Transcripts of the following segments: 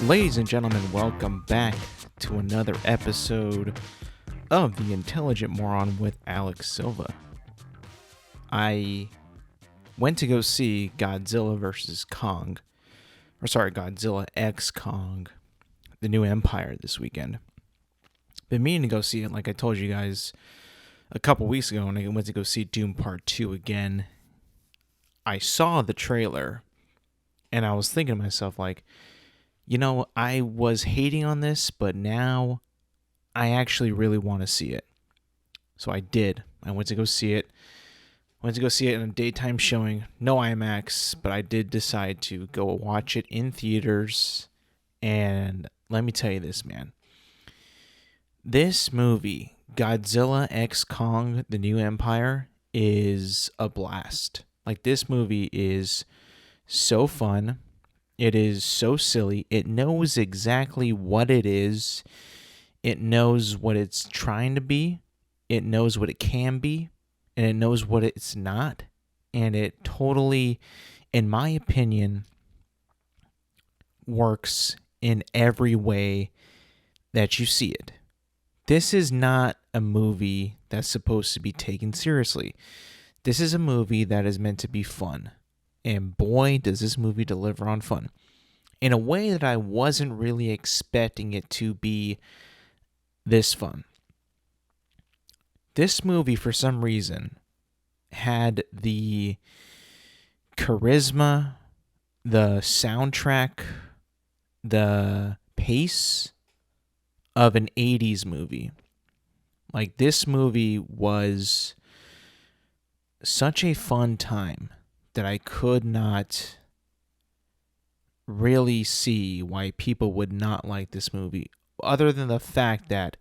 Ladies and gentlemen, welcome back to another episode of The Intelligent Moron with Alex Silva. I went to go see Godzilla vs. Kong, Godzilla X Kong, The New Empire this weekend. Been meaning to go see it, like I told you guys a couple weeks ago when I went to go see Doom Part 2 again. I saw the trailer, and I was thinking to myself, like, I was hating on this, but now I actually really want to see it. So I did. I went to go see it. Went to go see it in a daytime showing. No IMAX, but I did decide to go watch it in theaters. And let me tell you this, man. This movie, Godzilla X Kong, The New Empire, is a blast. Like, this movie is so fun. It is so silly. It knows exactly what it is. It knows what it's trying to be. It knows what it can be. And it knows what it's not. And it totally, in my opinion, works in every way that you see it. This is not a movie that's supposed to be taken seriously. This is a movie that is meant to be fun. And boy, does this movie deliver on fun. In a way that I wasn't really expecting it to be this fun. This movie, for some reason, had the charisma, the soundtrack, the pace of an 80s movie. Like, this movie was such a fun time that I could not really see why people would not like this movie, other than the fact that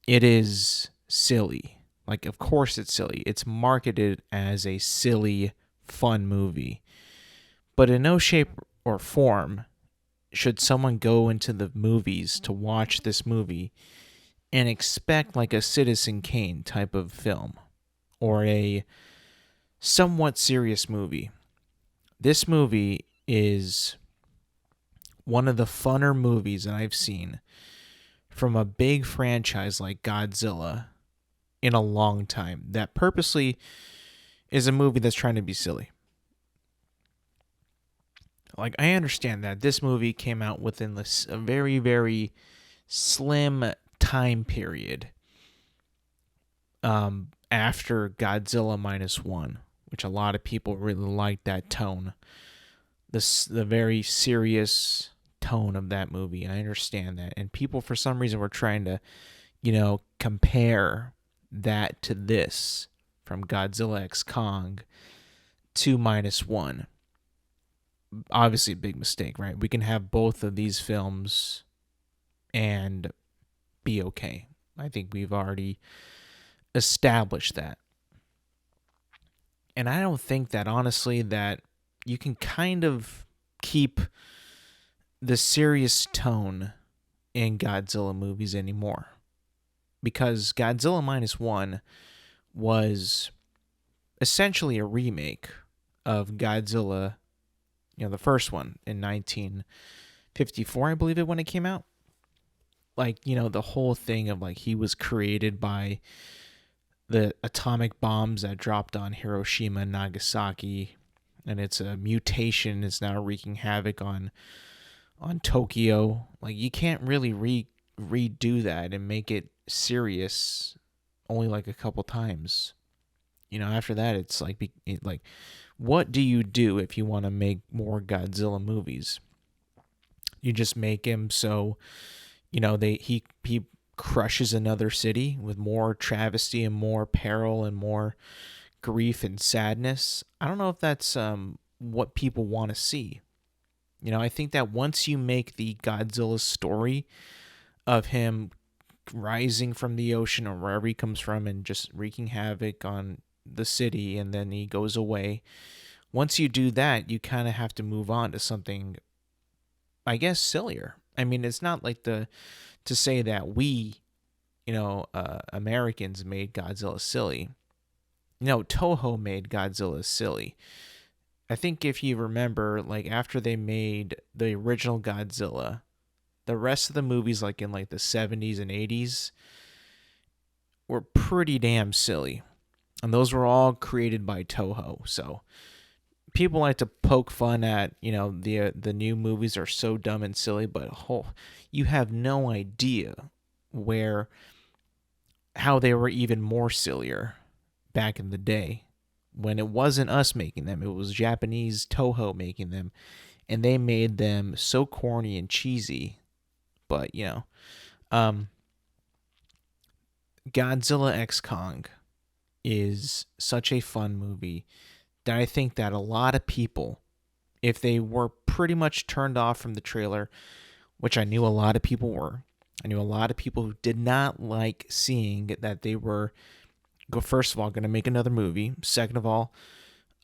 it is silly. Like, of course it's silly. It's marketed as a silly, fun movie. But in no shape or form should someone go into the movies to watch this movie and expect like a Citizen Kane type of film or a somewhat serious movie. This movie is one of the funner movies that I've seen from a big franchise like Godzilla in a long time that purposely is a movie that's trying to be silly. Like, I understand that this movie came out within a very, very slim time period after Godzilla -1, which a lot of people really liked that tone. The very serious tone of that movie. I understand that. And people, for some reason, were trying to, compare that to this from Godzilla X Kong to -1. Obviously, a big mistake, right? We can have both of these films and be okay. I think we've already established that. And I don't think that, honestly, that you can kind of keep the serious tone in Godzilla movies anymore. Because Godzilla -1 was essentially a remake of Godzilla, the first one in 1954, I believe it, when it came out. Like, the whole thing of like he was created by the atomic bombs that dropped on Hiroshima and Nagasaki, and it's a mutation. It's now wreaking havoc on Tokyo. Like, you can't really redo that and make it serious only like a couple times. After that, it's like what do you do if you want to make more Godzilla movies? You just make him so he crushes another city with more travesty and more peril and more grief and sadness. I don't know if that's what people want to see. I think that once you make the Godzilla story of him rising from the ocean or wherever he comes from and just wreaking havoc on the city, and then he goes away, once you do that, you kind of have to move on to something, I guess, sillier. I mean, it's not like to say that we, Americans made Godzilla silly. Toho made Godzilla silly. I think if you remember, like after they made the original Godzilla, the rest of the movies, like in like the 70s and 80s, were pretty damn silly. And those were all created by Toho. So people like to poke fun at, the new movies are so dumb and silly, but you have no idea where how they were even more sillier back in the day when it wasn't us making them. It was Japanese Toho making them, and they made them so corny and cheesy. But, um, Godzilla X Kong is such a fun movie that I think that a lot of people, if they were pretty much turned off from the trailer, which I knew a lot of people were, I knew a lot of people who did not like seeing that they were, first of all, going to make another movie. Second of all,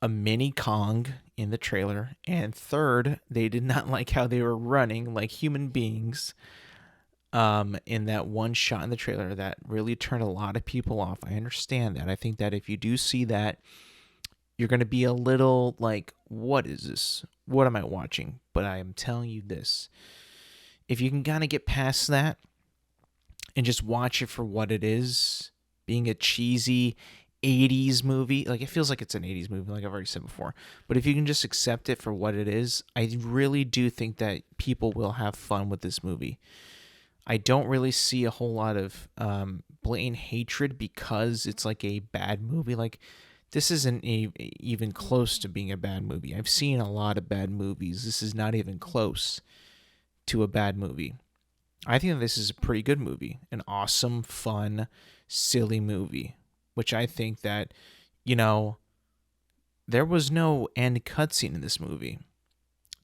a mini Kong in the trailer. And third, they did not like how they were running like human beings in that one shot in the trailer. That really turned a lot of people off. I understand that. I think that if you do see that, you're going to be a little like, what is this? What am I watching? But I am telling you this. If you can kind of get past that and just watch it for what it is, being a cheesy 80s movie, like it feels like it's an 80s movie, like I've already said before. But if you can just accept it for what it is, I really do think that people will have fun with this movie. I don't really see a whole lot of blatant hatred because it's like a bad movie. Like, this isn't even close to being a bad movie. I've seen a lot of bad movies. This is not even close to a bad movie. I think that this is a pretty good movie. An awesome, fun, silly movie. Which I think that, there was no end cutscene in this movie.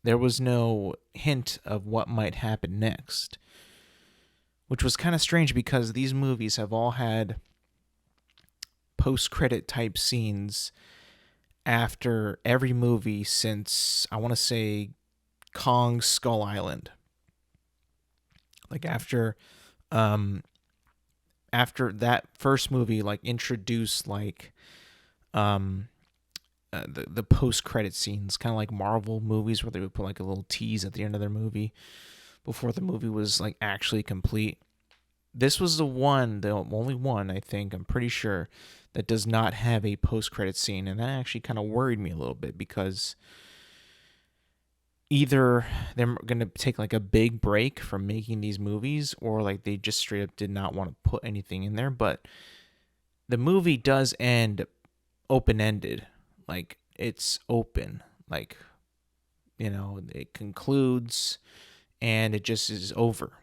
There was no hint of what might happen next. Which was kind of strange because these movies have all had post-credit type scenes after every movie since, I want to say, Kong Skull Island. Like after that first movie, like introduced like the post-credit scenes, kind of like Marvel movies where they would put like a little tease at the end of their movie before the movie was like actually complete. This was the only one, I think, I'm pretty sure, that does not have a post-credit scene, and that actually kind of worried me a little bit because either they're going to take like a big break from making these movies, or like they just straight up did not want to put anything in there. But the movie does end open-ended. Like, it's open. Like, it concludes and it just is over.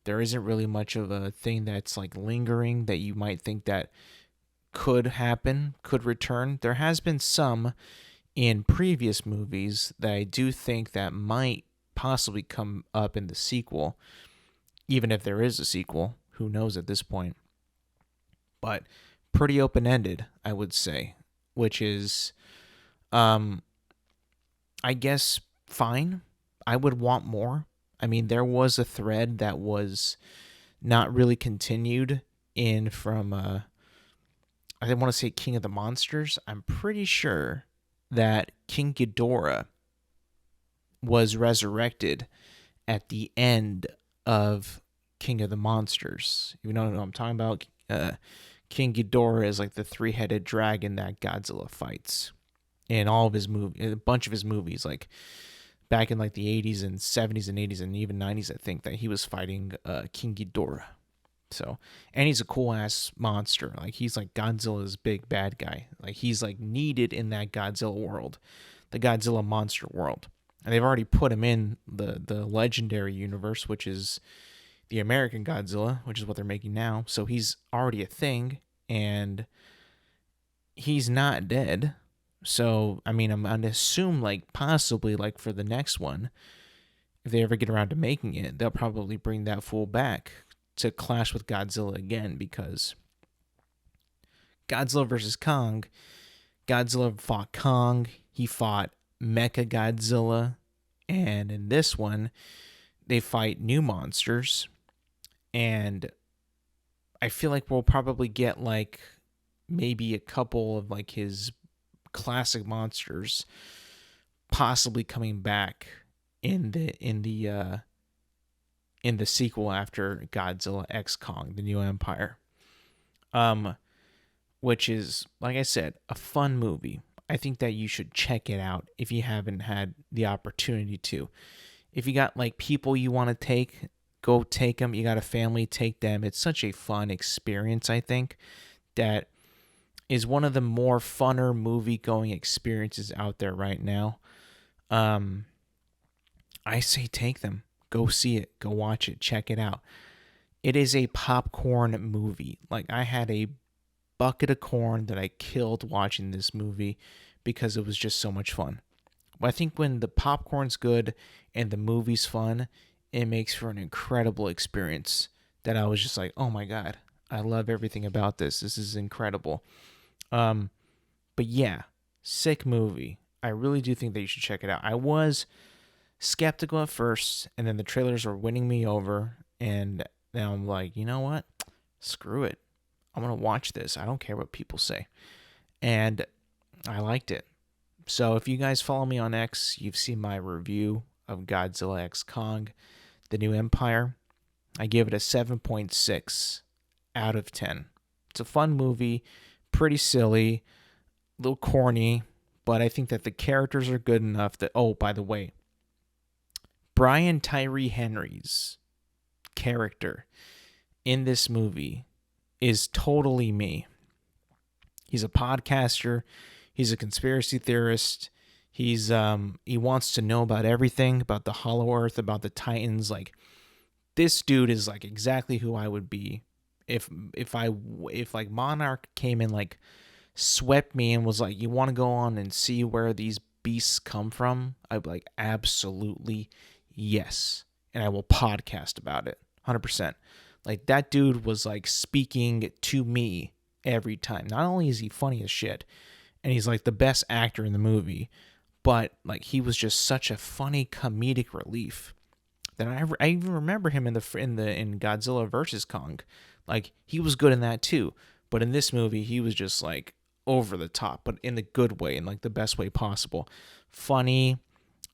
There isn't really much of a thing that's like lingering that you might think that could happen, could return. There has been some in previous movies that I do think that might possibly come up in the sequel, even if there is a sequel. Who knows at this point? But pretty open-ended, I would say, which is, I guess, fine. I would want more. I mean, there was a thread that was not really continued in from, I didn't want to say King of the Monsters. I'm pretty sure that King Ghidorah was resurrected at the end of King of the Monsters. You know what I'm talking about? King Ghidorah is like the three-headed dragon that Godzilla fights in all of his movies, a bunch of his movies, like back in like the 80s and 70s and 80s and even 90s, I think, that he was fighting King Ghidorah. So, and he's a cool ass monster. Like, he's like Godzilla's big bad guy. Like, he's like needed in that Godzilla world, the Godzilla monster world. And they've already put him in the legendary universe, which is the American Godzilla, which is what they're making now. So he's already a thing, and he's not dead. So, I mean, I'm going to assume, like, possibly, like, for the next one, if they ever get around to making it, they'll probably bring that fool back to clash with Godzilla again, because Godzilla versus Kong, Godzilla fought Kong, he fought Mecha Godzilla, and in this one, they fight new monsters, and I feel like we'll probably get, like, maybe a couple of, like, his classic monsters possibly coming back in the sequel after Godzilla X Kong: The New Empire. Which is, like I said, a fun movie. I think that you should check it out if you haven't had the opportunity to. If you got like people you want to take, go take them. You got a family, take them. It's such a fun experience, I think, that is one of the more funner movie going experiences out there right now. I say take them. Go see it. Go watch it. Check it out. It is a popcorn movie. Like, I had a bucket of corn that I killed watching this movie because it was just so much fun. But I think when the popcorn's good and the movie's fun, it makes for an incredible experience that I was just like, oh my God, I love everything about this. This is incredible. But yeah, sick movie. I really do think that you should check it out. I was skeptical at first, and then the trailers were winning me over, and now I'm like, you know what? Screw it. I'm going to watch this. I don't care what people say. And I liked it. So if you guys follow me on X, you've seen my review of Godzilla X Kong: The New Empire. I give it a 7.6 out of 10. It's a fun movie, pretty silly, a little corny, but I think that the characters are good enough that, oh, by the way, Brian Tyree Henry's character in this movie is totally me. He's a podcaster. He's a conspiracy theorist. He wants to know about everything, about the Hollow Earth, about the Titans. Like, this dude is like exactly who I would be if like Monarch came and like swept me and was like, you want to go on and see where these beasts come from? I'd be like, absolutely yes. And I will podcast about it 100%. Like, that dude was like speaking to me every time. Not only is he funny as shit, and he's like the best actor in the movie, but like he was just such a funny comedic relief that I even remember him in Godzilla versus Kong. Like, he was good in that too, but in this movie he was just like over the top, but in the good way, in like the best way possible. Funny,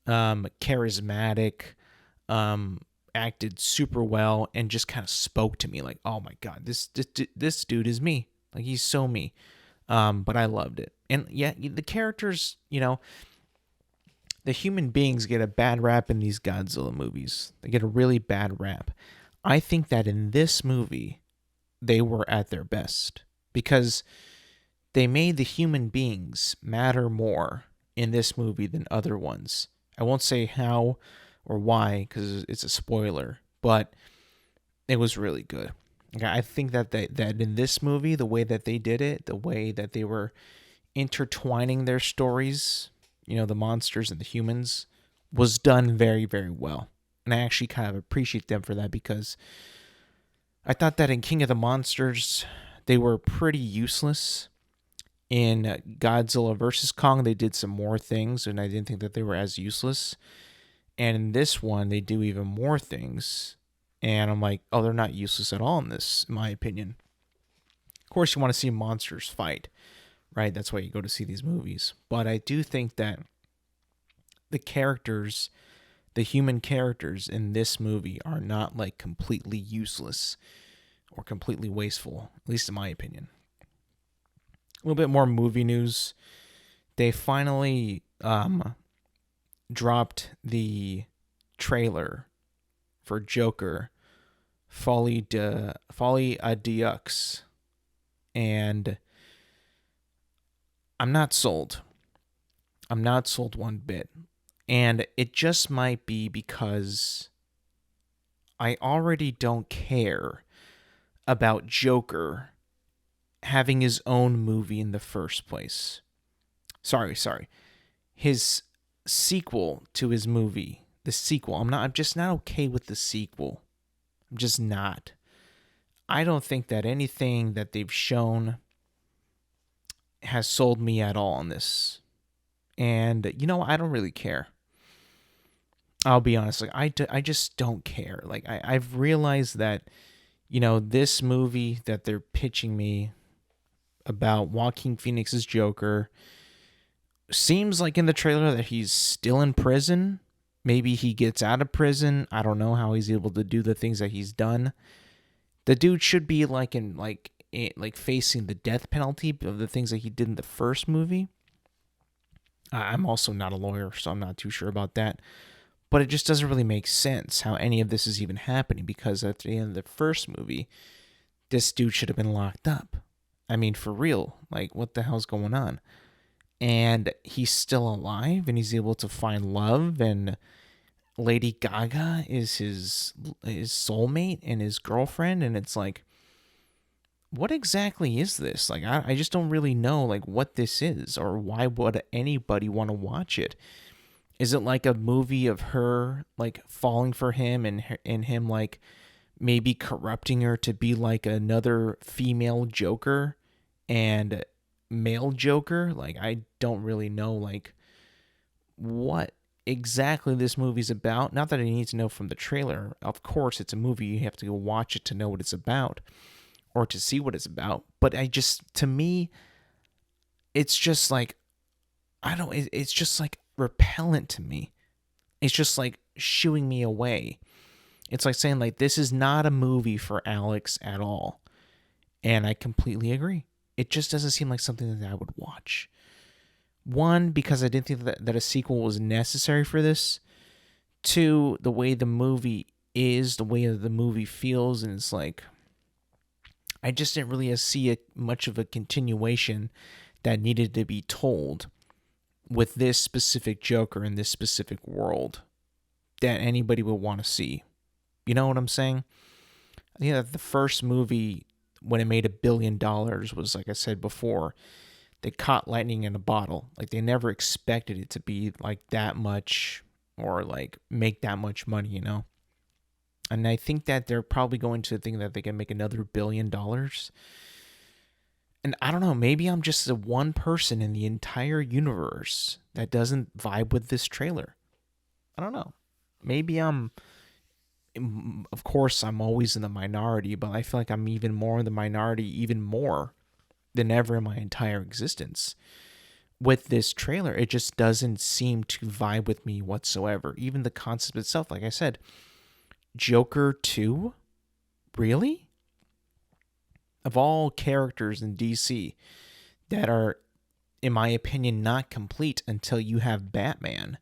charismatic, acted super well, and just kind of spoke to me like, oh my God, this dude is me. Like, he's so me. But I loved it. And yeah, the characters, the human beings get a bad rap in these Godzilla movies. They get a really bad rap. I think that in this movie, they were at their best because they made the human beings matter more in this movie than other ones. I won't say how or why because it's a spoiler, but it was really good. I think that in this movie, the way that they did it, the way that they were intertwining their stories, the monsters and the humans, was done very, very well. And I actually kind of appreciate them for that because I thought that in King of the Monsters, they were pretty useless. In Godzilla vs. Kong, they did some more things, and I didn't think that they were as useless. And in this one, they do even more things. And I'm like, oh, they're not useless at all in this, in my opinion. Of course, you want to see monsters fight, right? That's why you go to see these movies. But I do think that the characters, the human characters in this movie are not like completely useless or completely wasteful, at least in my opinion. A little bit more movie news. They finally dropped the trailer for Joker, Folie à Deux, and I'm not sold. I'm not sold one bit. And it just might be because I already don't care about Joker having his own movie in the first place. Sorry. His sequel to his movie. The sequel. I'm just not okay with the sequel. I'm just not. I don't think that anything that they've shown has sold me at all on this. And, I don't really care. I'll be honest. Like, I just don't care. Like, I've realized that, this movie that they're pitching me about Joaquin Phoenix's Joker seems like in the trailer that he's still in prison. Maybe he gets out of prison. I don't know how he's able to do the things that he's done. The dude should be like facing the death penalty of the things that he did in the first movie. I'm also not a lawyer, so I'm not too sure about that. But it just doesn't really make sense how any of this is even happening, because at the end of the first movie, this dude should have been locked up. I mean, for real. Like, what the hell's going on? And he's still alive, and he's able to find love, and Lady Gaga is his soulmate and his girlfriend, and it's like, what exactly is this? Like, I just don't really know, like, what this is, or why would anybody want to watch it? Is it like a movie of her, like, falling for him, and him, like, maybe corrupting her to be like another female Joker and male Joker? Like, I don't really know, like, what exactly this movie's about. Not that I need to know from the trailer. Of course, it's a movie. You have to go watch it to know what it's about, or to see what it's about. But to me, it's just like, it's just like repellent to me. It's just like shooing me away. It's like saying, like, this is not a movie for Alex at all. And I completely agree. It just doesn't seem like something that I would watch. One, because I didn't think that a sequel was necessary for this. Two, the way the movie is, the way the movie feels, and it's like, I just didn't really see much of a continuation that needed to be told with this specific Joker in this specific world that anybody would want to see. You know what I'm saying? I think that the first movie, when it made $1 billion, was, like I said before, they caught lightning in a bottle. Like, they never expected it to be like that much, or like make that much money, you know? And I think that they're probably going to think that they can make another $1 billion. And I don't know, maybe I'm just the one person in the entire universe that doesn't vibe with this trailer. I don't know. Maybe of course, I'm always in the minority, but I feel like I'm even more in the minority, even more than ever in my entire existence. With this trailer, it just doesn't seem to vibe with me whatsoever. Even the concept itself, like I said, Joker 2? Really? Of all characters in DC that are, in my opinion, not complete until you have Batman.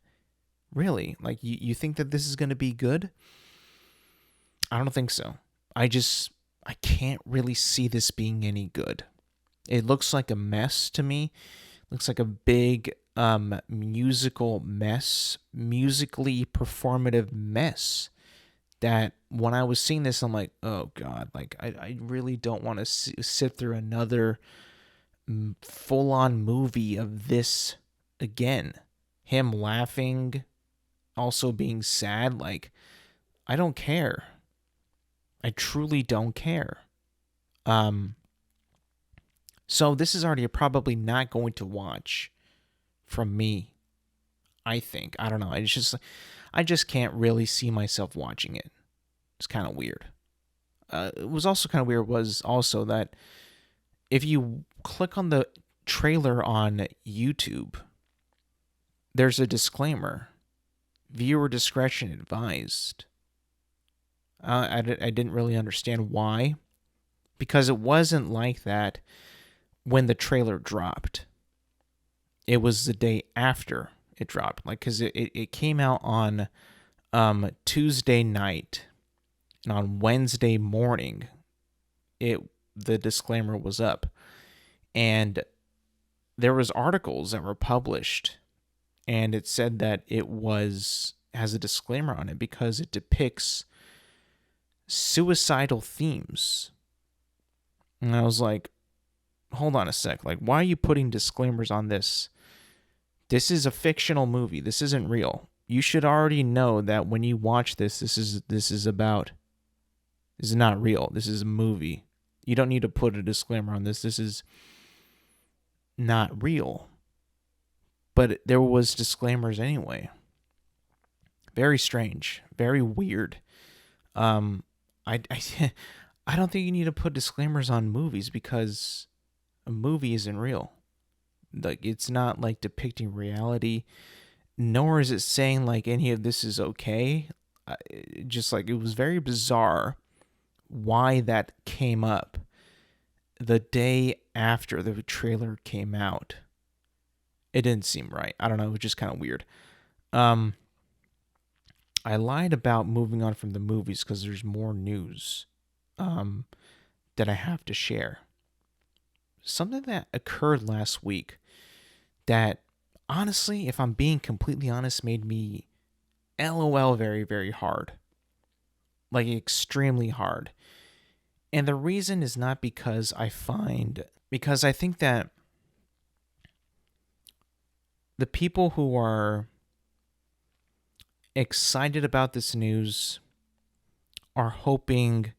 Really? Like, you think that this is going to be good? I don't think so. I can't really see this being any good. It looks like a mess to me. Looks like a big musical mess, musically performative mess. That when I was seeing this, I'm like, oh God, like I really don't want to sit through another full-on movie of this again. Him laughing, also being sad. Like, I don't care. I truly don't care. So this is already probably not going to watch from me, I think. I don't know. I just can't really see myself watching it. It's kind of weird. It was also kind of weird was also that if you click on the trailer on YouTube, there's a disclaimer. Viewer discretion advised. I didn't really understand why. Because it wasn't like that when the trailer dropped. It was the day after it dropped. Like, because it came out on Tuesday night. And on Wednesday morning, the disclaimer was up. And there was articles that were published. And it said that it has a disclaimer on it because it depicts suicidal themes. And I was like, hold on a sec. Like, why are you putting disclaimers on this? This is a fictional movie. This isn't real. You should already know that when you watch this, this is not real. This is a movie. You don't need to put a disclaimer on this. This is not real. But there was disclaimers anyway. Very strange. Very weird. I don't think you need to put disclaimers on movies because a movie isn't real. Like, it's not like depicting reality, nor is it saying like any of this is okay. Just like, it was very bizarre why that came up the day after the trailer came out. It didn't seem right. I don't know. It was just kind of weird. Um, I lied about moving on from the movies because there's more news um, that I have to share. Something that occurred last week that, honestly, if I'm being completely honest, made me LOL very, very hard. Like, extremely hard. And the reason is not because because I think that the people who are excited about this news are hoping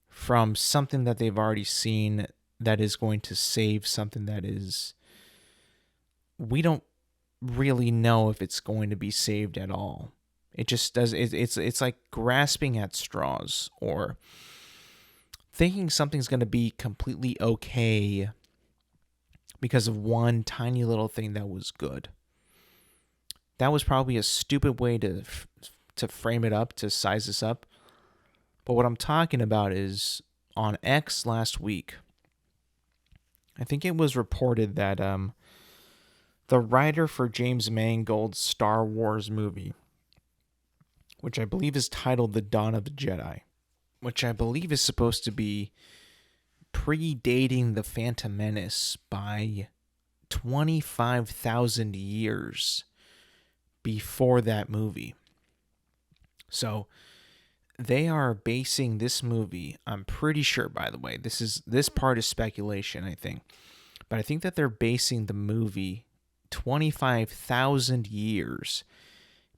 from something that they've already seen that is going to save something that is, we don't really know if it's going to be saved at all. It just does. It's like grasping at straws, or thinking something's going to be completely okay because of one tiny little thing that was good. That was probably a stupid way to frame it up, to size this up. But what I'm talking about is, on X last week, I think it was reported that the writer for James Mangold's Star Wars movie, which I believe is titled The Dawn of the Jedi, which I believe is supposed to be predating The Phantom Menace by 25,000 years before that movie. So they are basing this movie, I'm pretty sure, by the way, this part is speculation, I think, but I think that they're basing the movie 25,000 years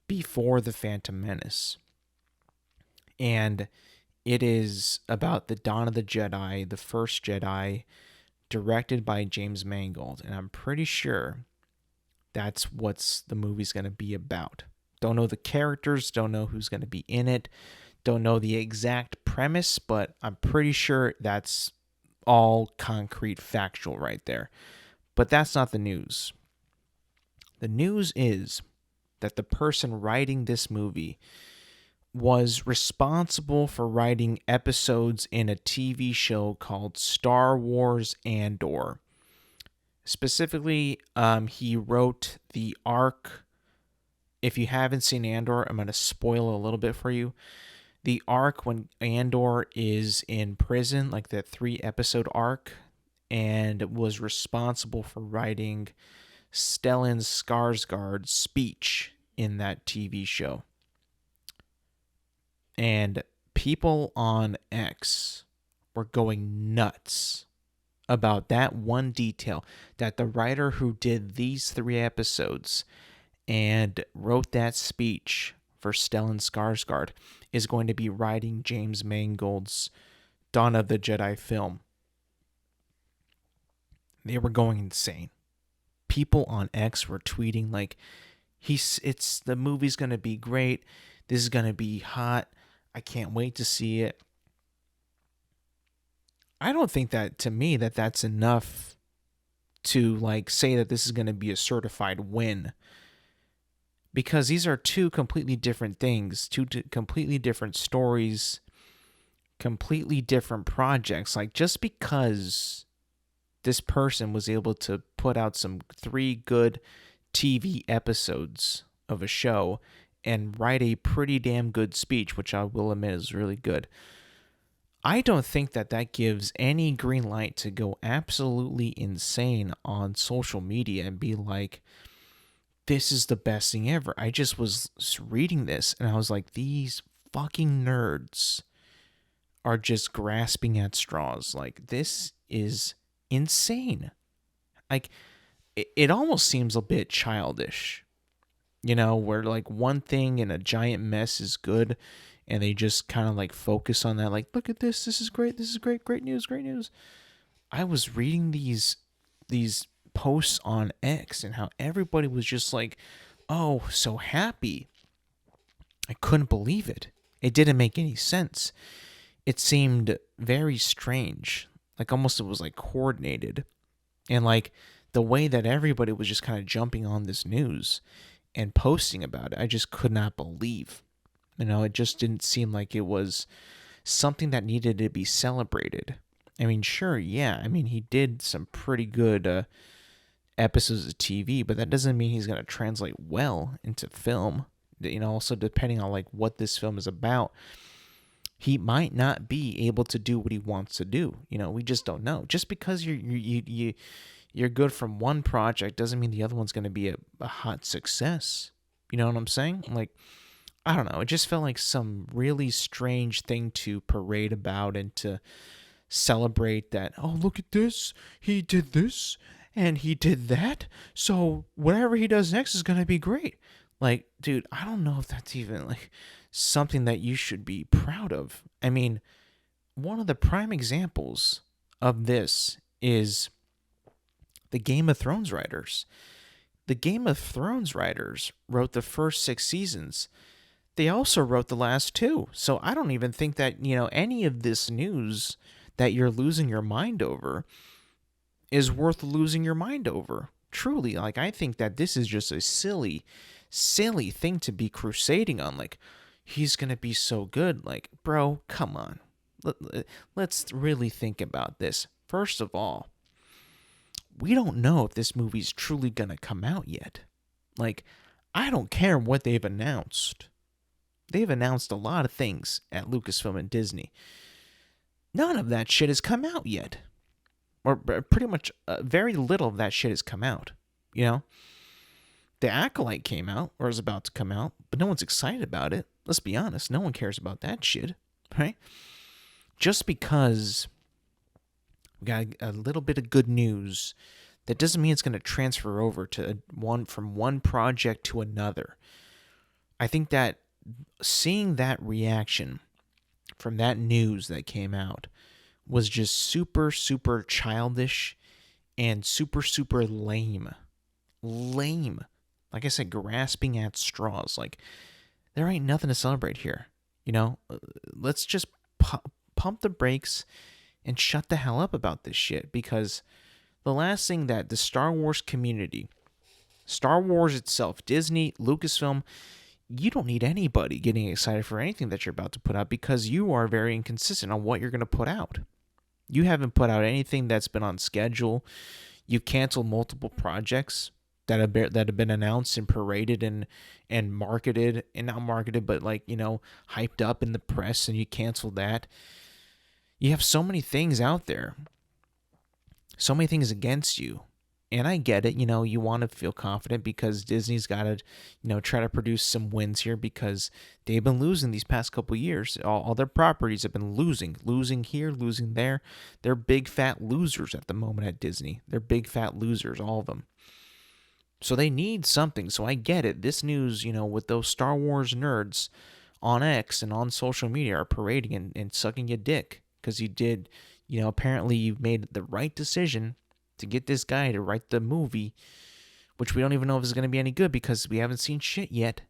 before The Phantom Menace. And it is about the Dawn of the Jedi, the first Jedi, directed by James Mangold. And I'm pretty sure that's what the movie's going to be about. Don't know the characters, don't know who's going to be in it, don't know the exact premise, but I'm pretty sure that's all concrete, factual right there. But that's not the news. The news is that the person writing this movie was responsible for writing episodes in a TV show called Star Wars Andor. Specifically, he wrote the arc. If you haven't seen Andor, I'm going to spoil a little bit for you. The arc when Andor is in prison, like the 3-episode arc, and was responsible for writing Stellan Skarsgård's speech in that TV show. And people on X were going nuts about that one detail, that the writer who did these 3 episodes and wrote that speech for Stellan Skarsgård is going to be writing James Mangold's Dawn of the Jedi film. They were going insane. People on X were tweeting like, the movie's going to be great. This is going to be hot. I can't wait to see it. I don't think that, to me, that's enough to like say that this is going to be a certified win. Because these are 2 completely different things, 2 completely different stories, completely different projects. Like, just because this person was able to put out some 3 good TV episodes of a show and write a pretty damn good speech, which I will admit is really good, I don't think that gives any green light to go absolutely insane on social media and be like, this is the best thing ever. I just was reading this and I was like, these fucking nerds are just grasping at straws. Like, this is insane. Like, it almost seems a bit childish, where like one thing in a giant mess is good and they just kind of like focus on that. Like, look at this. This is great. This is great. Great news. Great news. I was reading these posts on X and how everybody was just like, oh, so happy. I couldn't believe it. It didn't make any sense. It seemed very strange. Like, almost it was like coordinated. And like, the way that everybody was just kind of jumping on this news and posting about it, I just could not believe. It just didn't seem like it was something that needed to be celebrated. I mean, sure, yeah. I mean, he did some pretty good episodes of TV, but that doesn't mean he's going to translate well into film. Also depending on like what this film is about, he might not be able to do what he wants to do. We just don't know. Just because you're good from one project doesn't mean the other one's going to be a hot success. You know what I'm saying? Like, I don't know. It just felt like some really strange thing to parade about and to celebrate that. Oh, look at this. He did this and he did that. So whatever he does next is going to be great. Like, dude, I don't know if that's even like something that you should be proud of. I mean, one of the prime examples of this is the Game of Thrones writers. The Game of Thrones writers wrote the first 6 seasons. They also wrote the last 2. So I don't even think that, any of this news that you're losing your mind over is worth losing your mind over. Truly, like, I think that this is just a silly thing to be crusading on. Like, he's going to be so good. Like, bro, come on. Let's really think about this. First of all, we don't know if this movie's truly going to come out yet. Like, I don't care what they've announced. They've announced a lot of things at Lucasfilm and Disney. None of that shit has come out yet. Or pretty much very little of that shit has come out. The Acolyte came out, or is about to come out, but no one's excited about it. Let's be honest, no one cares about that shit, right? Just because we got a little bit of good news, that doesn't mean it's going to transfer over to from one project to another. I think that seeing that reaction from that news that came out was just super, super childish and super, super lame. Lame. Like I said, grasping at straws. Like, there ain't nothing to celebrate here. Let's just pump the brakes and shut the hell up about this shit, because the last thing that the Star Wars community, Star Wars itself, Disney, Lucasfilm, you don't need anybody getting excited for anything that you're about to put out, because you are very inconsistent on what you're going to put out. You haven't put out anything that's been on schedule. You canceled multiple projects that have been announced and paraded and marketed, and not marketed, but like, hyped up in the press, and you canceled that. You have so many things out there, so many things against you. And I get it, you want to feel confident because Disney's got to, try to produce some wins here, because they've been losing these past couple years. All their properties have been losing here, losing there. They're big fat losers at the moment at Disney. They're big fat losers, all of them. So they need something. So I get it. This news, with those Star Wars nerds on X and on social media are parading and sucking your dick because you did, apparently you've made the right decision to get this guy to write the movie, which we don't even know if it's going to be any good because we haven't seen shit yet.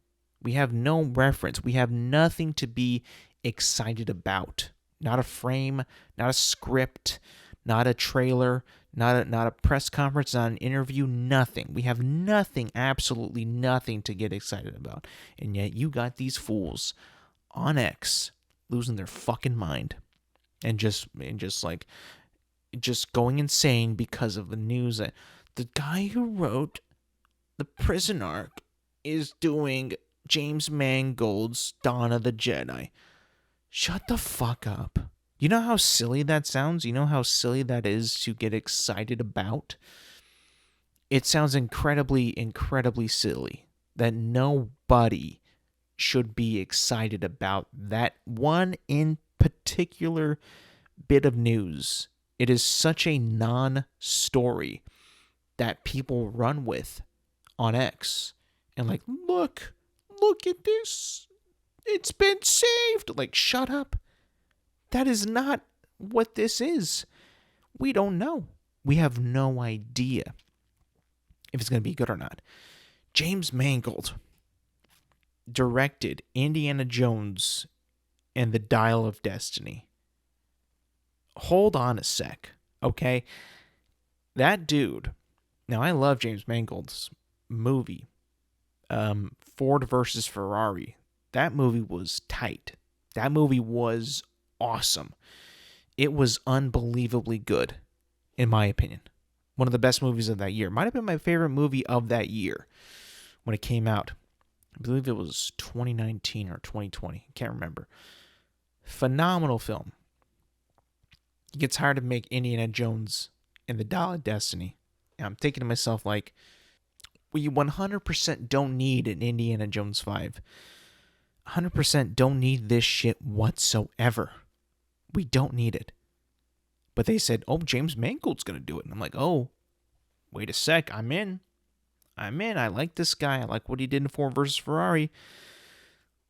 We have no reference. We have nothing to be excited about. Not a frame, not a script, not a trailer, not a press conference, not an interview, nothing. We have nothing, absolutely nothing to get excited about. And yet you got these fools on X losing their fucking mind and just going insane because of the news that the guy who wrote the Prison Arc is doing James Mangold's Dawn of the Jedi. Shut the fuck up. You know how silly that sounds? You know how silly that is to get excited about? It sounds incredibly, incredibly silly that nobody should be excited about that one in particular bit of news. It is such a non-story that people run with on X. And like, look at this. It's been saved. Like, shut up. That is not what this is. We don't know. We have no idea if it's going to be good or not. James Mangold directed Indiana Jones and the Dial of Destiny. Hold on a sec, okay? That dude Now, I love James Mangold's movie, Ford versus Ferrari. That movie was tight. That movie was awesome. It was unbelievably good, in my opinion. One of the best movies of that year. Might have been my favorite movie of that year when it came out. I believe it was 2019 or 2020. Can't remember. Phenomenal film. It gets hard to make Indiana Jones and the Dial of Destiny. And I'm thinking to myself, like, we 100% don't need an Indiana Jones 5. 100% don't need this shit whatsoever. We don't need it. But they said, oh, James Mangold's going to do it. And I'm like, oh, wait a sec. I'm in. I like this guy. I like what he did in Ford versus Ferrari.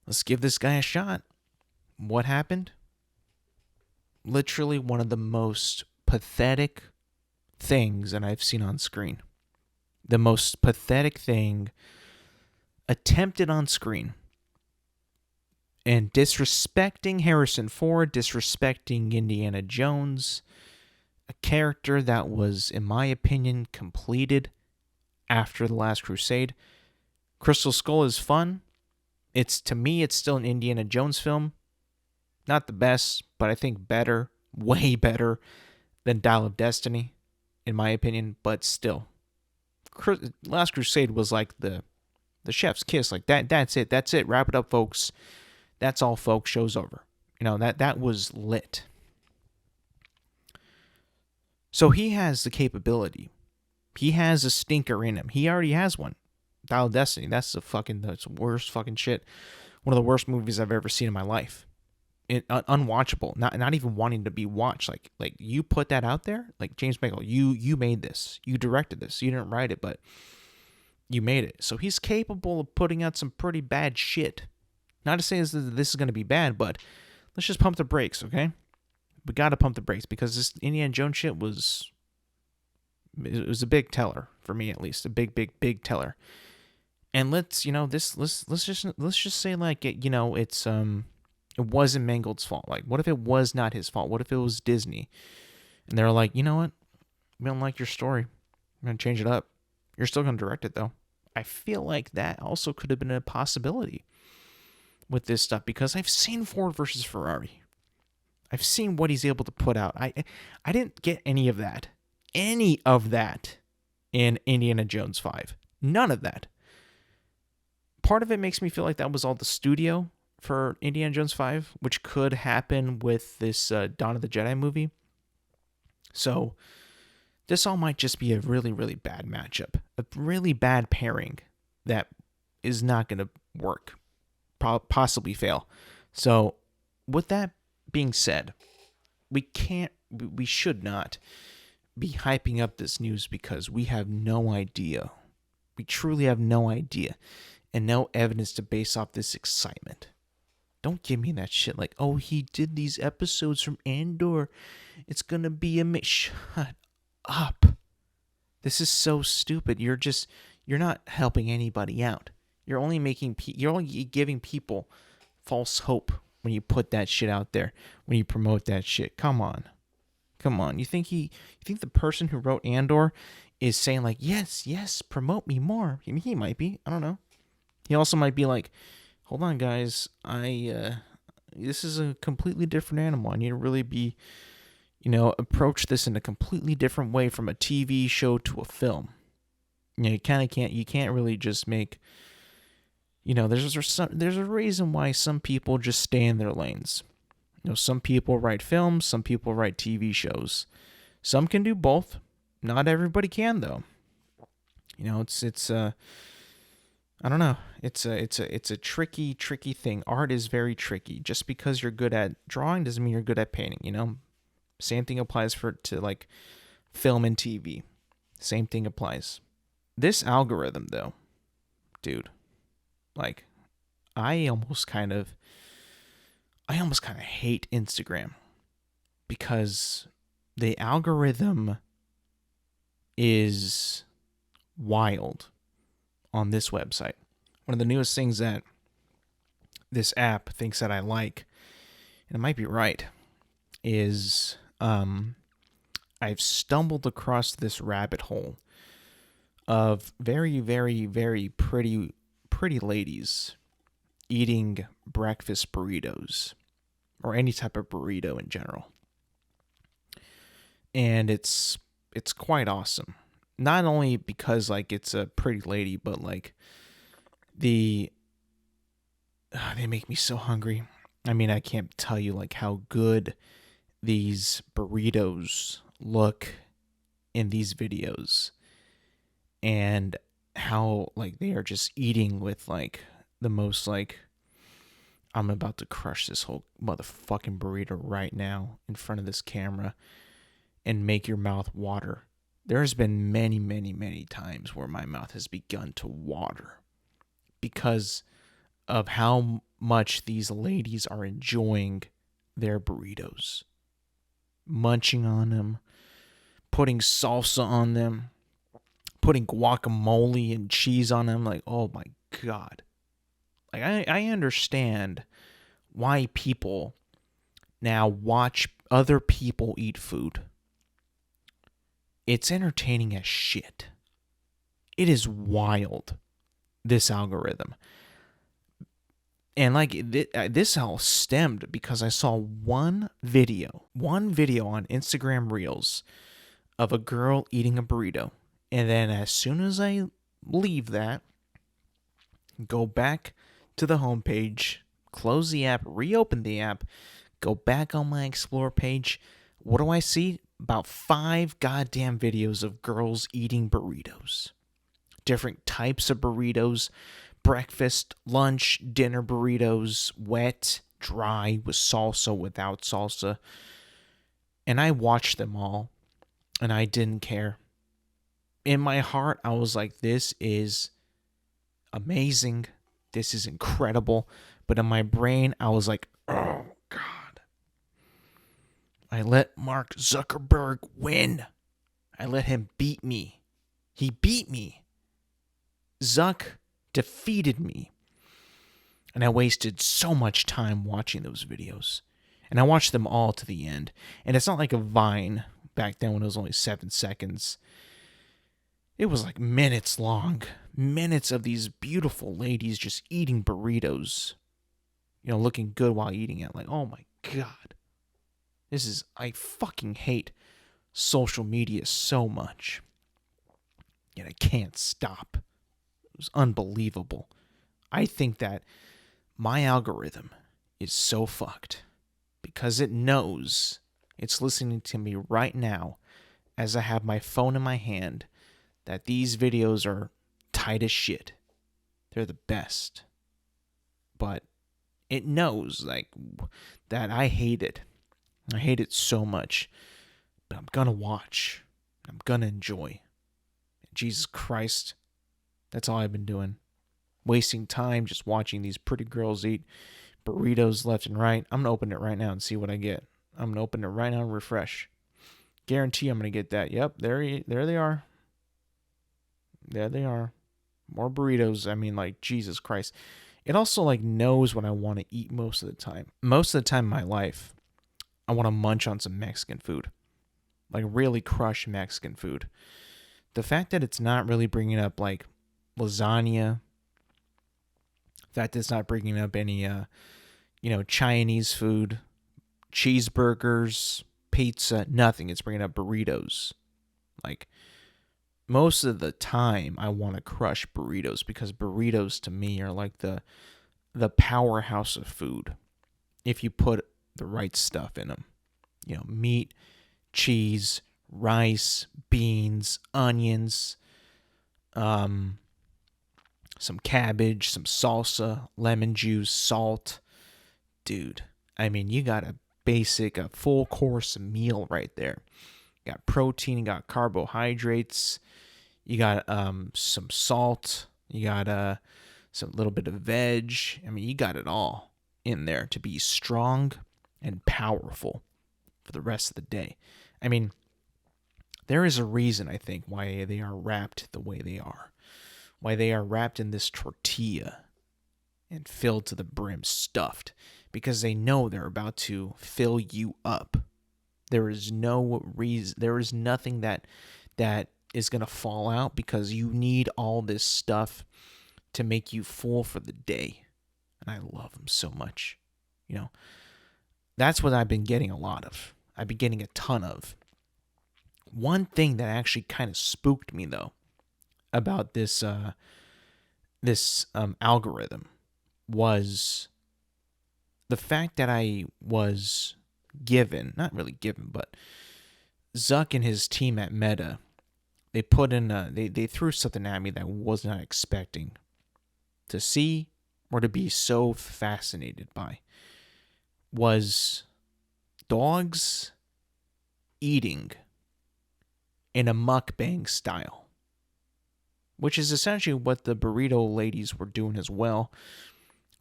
Let's give this guy a shot. What happened? Literally one of the most pathetic things that I've seen on screen. The most pathetic thing attempted on screen. And disrespecting Harrison Ford, disrespecting Indiana Jones, a character that was, in my opinion, completed after The Last Crusade. Crystal Skull is fun. To me, it's still an Indiana Jones film. Not the best, but I think better, way better than Dial of Destiny, in my opinion, but still. Last Crusade was like the chef's kiss. Like that's it. Wrap it up, folks. That's all, folks. Show's over. That was lit. So he has the capability. He has a stinker in him. He already has one. Dial of Destiny. That's the worst fucking shit. One of the worst movies I've ever seen in my life. Unwatchable. Not even wanting to be watched. Like you put that out there. Like James Mangold, you made this. You directed this. You didn't write it, but you made it. So he's capable of putting out some pretty bad shit. Not to say this is going to be bad, but let's just pump the brakes, okay? We got to pump the brakes because this Indiana Jones shit was a big teller for me, at least a big teller. And let's just say like it's it wasn't Mangold's fault. Like, what if it was not his fault? What if it was Disney? And they're like, you know what? We don't like your story. We're gonna change it up. You're still gonna direct it though. I feel like that also could have been a possibility with this stuff because I've seen Ford versus Ferrari. I've seen what he's able to put out. I didn't get any of that in Indiana Jones 5. None of that. Part of it makes me feel like that was all the studio for Indiana Jones 5, which could happen with this Dawn of the Jedi movie. So this all might just be a really, really bad matchup. A really bad pairing that is not going to work. Possibly fail. So with that being said, we should not be hyping up this news because we have no idea. We truly have no idea and no evidence to base off this excitement. Don't give me that shit like, oh, he did these episodes from Andor. It's going to be Shut up. This is so stupid. You're not helping anybody out. You're only giving people false hope when you put that shit out there, when you promote that shit. Come on. You think the person who wrote Andor is saying like, yes, promote me more? He might be. I don't know. He also might be like, hold on, guys. This is a completely different animal. I need to really be, approach this in a completely different way from a TV show to a film. You can't really just make, there's a reason why some people just stay in their lanes. Some people write films, some people write TV shows. Some can do both. Not everybody can though. It's I don't know. It's a tricky thing. Art is very tricky. Just because you're good at drawing doesn't mean you're good at painting, Same thing applies to like film and TV. Same thing applies. This algorithm though, dude, like I almost kind of hate Instagram because the algorithm is wild on this website. One of the newest things that this app thinks that I like, and it might be right, is I've stumbled across this rabbit hole of very, very, very pretty ladies eating breakfast burritos or any type of burrito in general. And it's quite awesome. Not only because like it's a pretty lady, but like they make me so hungry. I mean, I can't tell you like how good these burritos look in these videos, and how like they are just eating with like the most like, I'm about to crush this whole motherfucking burrito right now in front of this camera and make your mouth water. There's been many, many, many times where my mouth has begun to water because of how much these ladies are enjoying their burritos. Munching on them, putting salsa on them, putting guacamole and cheese on them. Like, oh my God. Like, I understand why people now watch other people eat food. It's entertaining as shit. It is wild, this algorithm. And like this all stemmed because I saw one video on Instagram Reels of a girl eating a burrito. And then as soon as I leave that, go back to the homepage, close the app, reopen the app, go back on my Explore page. What do I see? About 5 goddamn videos of girls eating burritos. Different types of burritos. Breakfast, lunch, dinner burritos. Wet, dry, with salsa, without salsa. And I watched them all. And I didn't care. In my heart, I was like, this is amazing. This is incredible. But in my brain, I was like, oh, God. I let Mark Zuckerberg win. I let him beat me. He beat me. Zuck defeated me. And I wasted so much time watching those videos. And I watched them all to the end. And it's not like a Vine back then when it was only 7 seconds. It was like minutes long. Minutes of these beautiful ladies just eating burritos. You know, looking good while eating it. Like, oh my God. I fucking hate social media so much. Yet I can't stop. It was unbelievable. I think that my algorithm is so fucked because it knows it's listening to me right now as I have my phone in my hand, that these videos are tight as shit. They're the best. But it knows like that I hate it. I hate it so much. But I'm gonna watch. I'm gonna enjoy. Jesus Christ. That's all I've been doing. Wasting time just watching these pretty girls eat burritos left and right. I'm gonna open it right now and see what I get. I'm gonna open it right now and refresh. Guarantee I'm gonna get that. Yep, there they are. There they are. More burritos. I mean, like, Jesus Christ. It also like knows what I want to eat most of the time. Most of the time in my life, I want to munch on some Mexican food. Like really crush Mexican food. The fact that it's not really bringing up like lasagna. The fact that it's not bringing up any, Chinese food, cheeseburgers, pizza, nothing. It's bringing up burritos. Like, most of the time, I want to crush burritos because burritos to me are like the powerhouse of food. If you put the right stuff in them, meat, cheese, rice, beans, onions, some cabbage, some salsa, lemon juice, salt. Dude, I mean, you got a full course meal right there. You got protein, you got carbohydrates, you got some salt, you got some little bit of veg. I mean, you got it all in there to be strong and powerful for the rest of the day. I mean, there is a reason, I think, why they are wrapped the way they are. Why they are wrapped in this tortilla and filled to the brim, stuffed. Because they know they're about to fill you up. There is no reason, there is nothing that is going to fall out because you need all this stuff to make you full for the day. And I love them so much. You know, that's what I've been getting a lot of. I've been getting a ton of. One thing that actually kind of spooked me, though, about this algorithm was the fact that I was given, not really given, but Zuck and his team at Meta, they put in they threw something at me that I was not expecting to see or to be so fascinated by. Was dogs eating in a mukbang style, which is essentially what the burrito ladies were doing as well.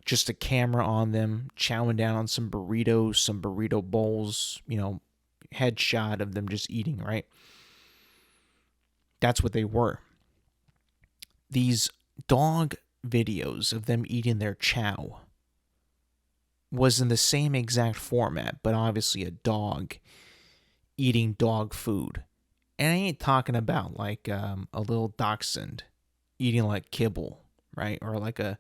Just a camera on them, chowing down on some burritos, some burrito bowls, headshot of them just eating, right? That's what they were. These dog videos of them eating their chow was in the same exact format, but obviously a dog eating dog food. And I ain't talking about like a little dachshund eating like kibble, right? Or like a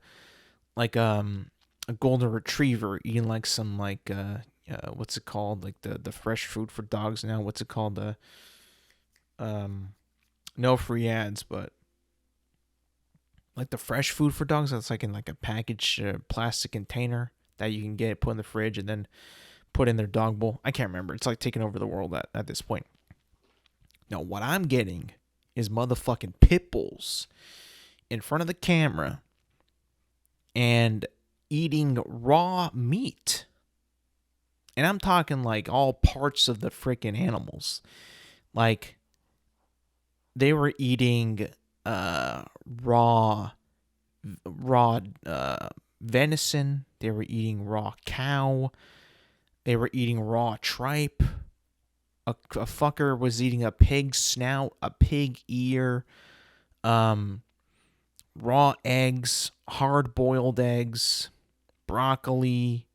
golden retriever eating like some like what's it called? Like the fresh food for dogs now. What's it called? No free ads, but like the fresh food for dogs that's like in like a packaged plastic container that you can get, put in the fridge, and then put in their dog bowl. I can't remember. It's like taking over the world at this point. Now, what I'm getting is motherfucking pit bulls in front of the camera and eating raw meat. And I'm talking like all parts of the freaking animals. Like, they were eating raw venison. They were eating raw cow. They were eating raw tripe. A fucker was eating a pig snout, a pig ear, raw eggs, hard-boiled eggs, broccoli.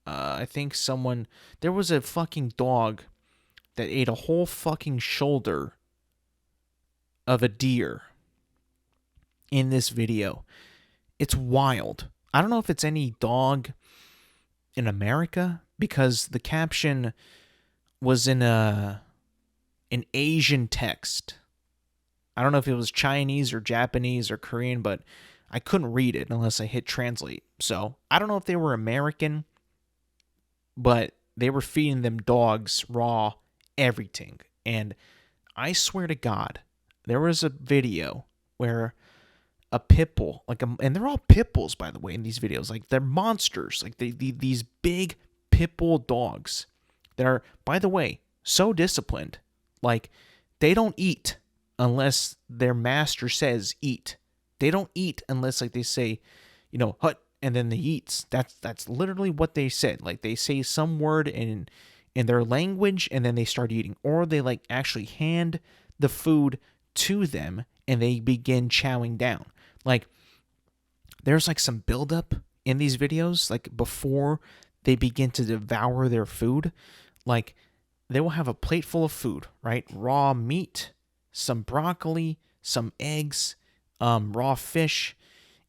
I think there was a fucking dog that ate a whole fucking shoulder of a deer in this video. It's wild. I don't know if it's any dog in America, because the caption was in an Asian text. I don't know if it was Chinese or Japanese or Korean, but I couldn't read it unless I hit translate. So I don't know if they were American, but they were feeding them dogs raw everything. And I swear to God, there was a video where a pit bull, and they're all pit bulls, by the way, in these videos. Like, they're monsters. Like, these big pit bull dogs that are, by the way, so disciplined. Like, they don't eat unless their master says eat. They don't eat unless, like, they say, hut, and then they eat. That's literally what they said. Like, they say some word in their language, and then they start eating. Or they, like, actually hand the food to them, and they begin chowing down. Like, there's, like, some buildup in these videos, like, before they begin to devour their food. Like, they will have a plate full of food, right? Raw meat, some broccoli, some eggs, raw fish,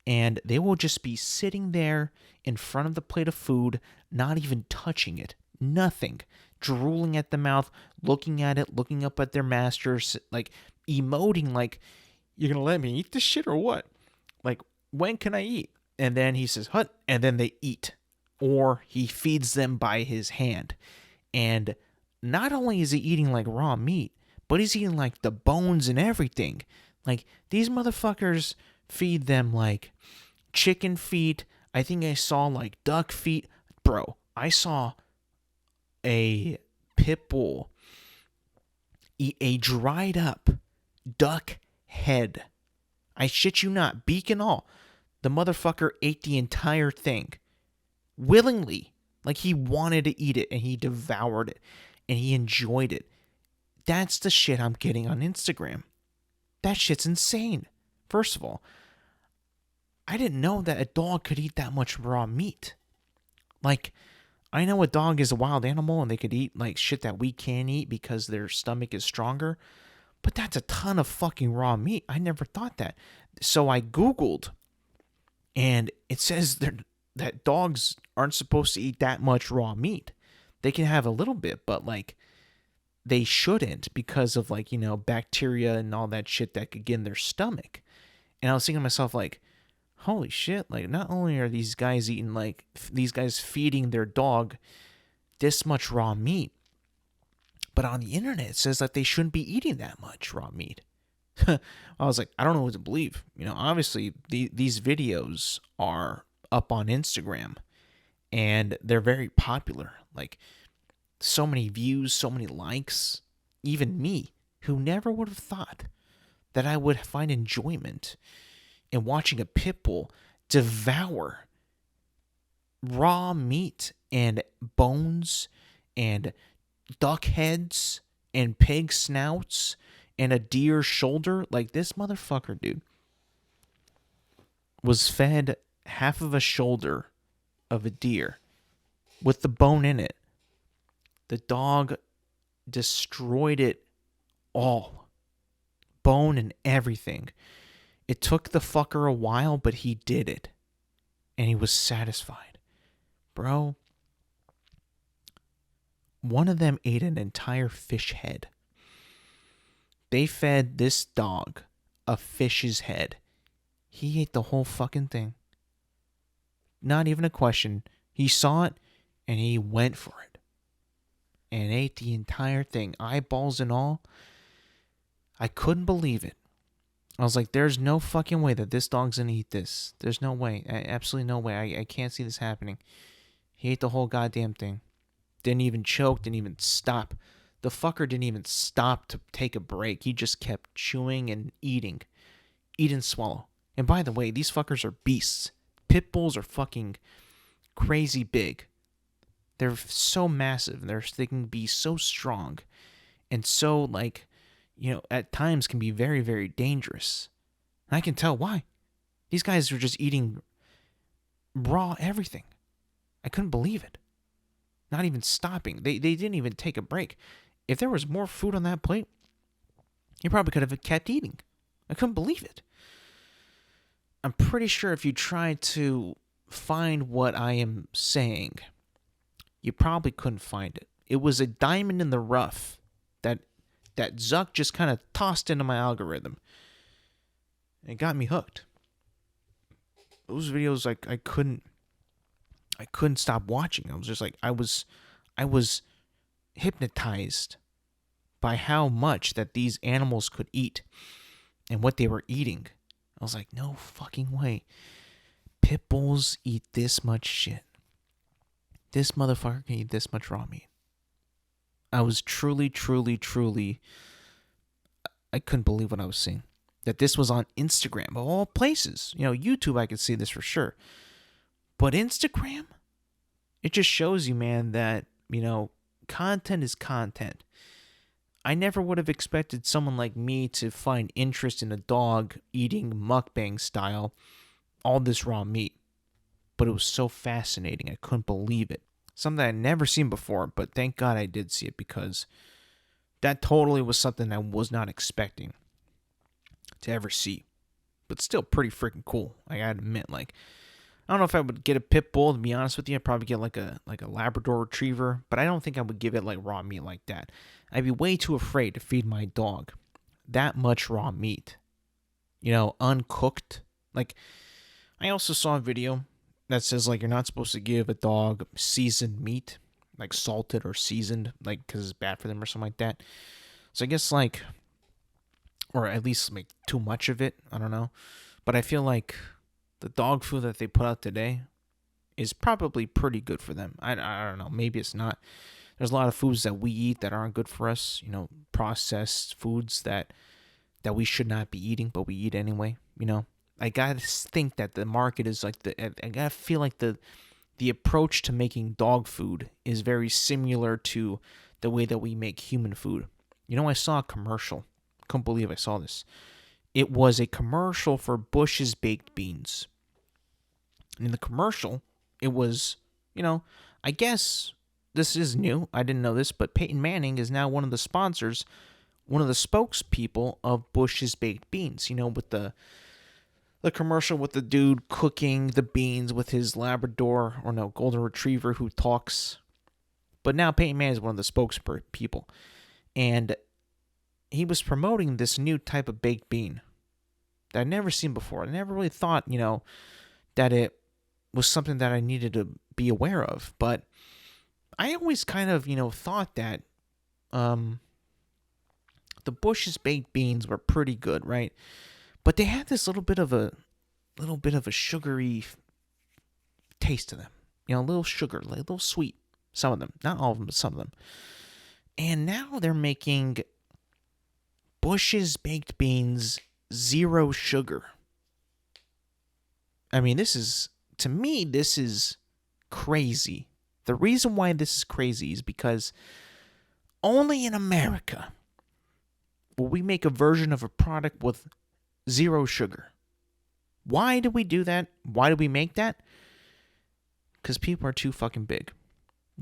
and they will just be sitting there in front of the plate of food, not even touching it, nothing, drooling at the mouth, looking at it, looking up at their masters, like, emoting like, you're gonna let me eat this shit or what? Like, when can I eat? And then he says, hut, and then they eat. Or he feeds them by his hand. And not only is he eating like raw meat, but he's eating like the bones and everything. Like, these motherfuckers feed them like chicken feet. I think I saw like duck feet. Bro, I saw a pit bull eat a dried up duck head. I shit you not, beak and all. The motherfucker ate the entire thing. Willingly. Like, he wanted to eat it, and he devoured it, and he enjoyed it. That's the shit I'm getting on Instagram. That shit's insane. First of all, I didn't know that a dog could eat that much raw meat. Like, I know a dog is a wild animal, and they could eat, like, shit that we can't eat because their stomach is stronger. But that's a ton of fucking raw meat. I never thought that. So I Googled, and it says that dogs aren't supposed to eat that much raw meat. They can have a little bit, but like they shouldn't because of like, bacteria and all that shit that could get in their stomach. And I was thinking to myself, like, holy shit, like not only are these guys eating, like these guys feeding their dog this much raw meat, but on the internet it says that they shouldn't be eating that much raw meat. I was like, I don't know what to believe. Obviously these videos are up on Instagram and they're very popular. Like so many views, so many likes. Even me, who never would have thought that I would find enjoyment in watching a pit bull devour raw meat and bones and duck heads and pig snouts and a deer shoulder. Like this motherfucker, dude, was fed half of a shoulder of a deer with the bone in it. The dog destroyed it all. Bone and everything. It took the fucker a while, but he did it. And he was satisfied. Bro, one of them ate an entire fish head. They fed this dog a fish's head. He ate the whole fucking thing. Not even a question. He saw it and he went for it. And ate the entire thing, eyeballs and all. I couldn't believe it. I was like, there's no fucking way that this dog's gonna eat this. There's no way. Absolutely no way. I can't see this happening. He ate the whole goddamn thing. Didn't even choke, didn't even stop. The fucker didn't even stop to take a break. He just kept chewing and eating. Eat and swallow. And by the way, these fuckers are beasts. Pit bulls are fucking crazy big. They're so massive. They can be so strong. And so, like, at times can be very, very dangerous. And I can tell why. These guys are just eating raw everything. I couldn't believe it. Not even stopping. They didn't even take a break. If there was more food on that plate, you probably could have kept eating. I couldn't believe it. I'm pretty sure if you tried to find what I am saying, you probably couldn't find it. It was a diamond in the rough that Zuck just kind of tossed into my algorithm. It got me hooked. Those videos, like, I couldn't stop watching. I was just like, I was hypnotized by how much that these animals could eat and what they were eating. I was like, no fucking way. Pit bulls eat this much shit. This motherfucker can eat this much raw meat. I was truly, I couldn't believe what I was seeing. That this was on Instagram, of all places. YouTube, I could see this for sure. But Instagram, it just shows you, man, that, content is content. I never would have expected someone like me to find interest in a dog eating mukbang style all this raw meat. But it was so fascinating. I couldn't believe it. Something I'd never seen before, but thank God I did see it because that totally was something I was not expecting to ever see. But still pretty freaking cool. I gotta admit, like, I don't know if I would get a pit bull, to be honest with you. I'd probably get like a Labrador retriever, but I don't think I would give it like raw meat like that. I'd be way too afraid to feed my dog that much raw meat. Uncooked. Like, I also saw a video that says, like, you're not supposed to give a dog seasoned meat, like salted or seasoned, like, because it's bad for them or something like that. So I guess, like, or at least make too much of it. I don't know. But I feel like the dog food that they put out today is probably pretty good for them. I don't know. Maybe it's not. There's a lot of foods that we eat that aren't good for us. Processed foods that we should not be eating, but we eat anyway. I gotta think that the market is like I gotta feel like the approach to making dog food is very similar to the way that we make human food. I saw a commercial. Couldn't believe I saw this. It was a commercial for Bush's Baked Beans. And in the commercial, it was, I guess this is new. I didn't know this, but Peyton Manning is now one of the sponsors one of the spokespeople of Bush's Baked Beans, with the commercial with the dude cooking the beans with his Labrador, or no, Golden Retriever who talks. But now Peyton Manning is one of the spokespeople. And he was promoting this new type of baked bean that I'd never seen before. I never really thought, that it was something that I needed to be aware of. But I always kind of, thought that the Bush's baked beans were pretty good, right? But they had this little bit of a sugary taste to them. A little sugar, a little sweet. Some of them, not all of them, but some of them. And now they're making Bush's Baked Beans 0 sugar. I mean, to me, this is crazy. The reason why this is crazy is because only in America will we make a version of a product with 0 sugar. Why do we do that? Why do we make that? Because people are too fucking big.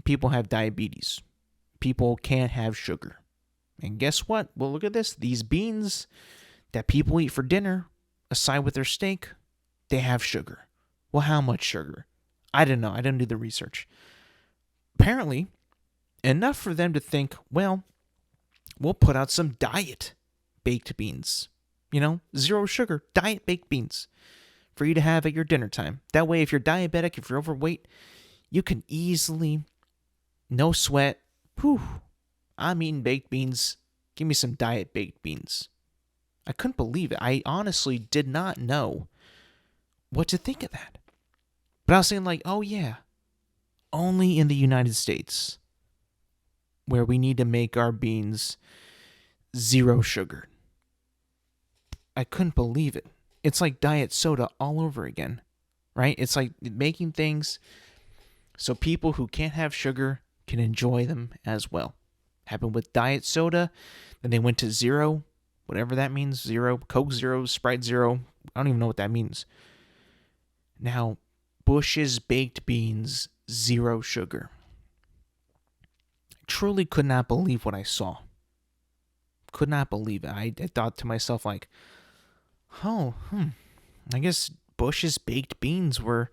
People have diabetes. People can't have sugar. And guess what? Well, look at this. These beans that people eat for dinner, aside with their steak, they have sugar. Well, how much sugar? I don't know. I didn't do the research. Apparently, enough for them to think, well, we'll put out some diet baked beans. 0 sugar, diet baked beans for you to have at your dinner time. That way, if you're diabetic, if you're overweight, you can easily, no sweat, I'm eating baked beans. Give me some diet baked beans. I couldn't believe it. I honestly did not know what to think of that. But I was saying like, oh yeah, only in the United States where we need to make our beans 0 sugar. I couldn't believe it. It's like diet soda all over again, right? It's like making things so people who can't have sugar can enjoy them as well. Happened with diet soda, then they went to 0, whatever that means, 0, Coke 0, Sprite 0. I don't even know what that means. Now, Bush's Baked Beans 0 sugar. I truly could not believe what I saw. Could not believe it. I thought to myself like, I guess Bush's Baked Beans were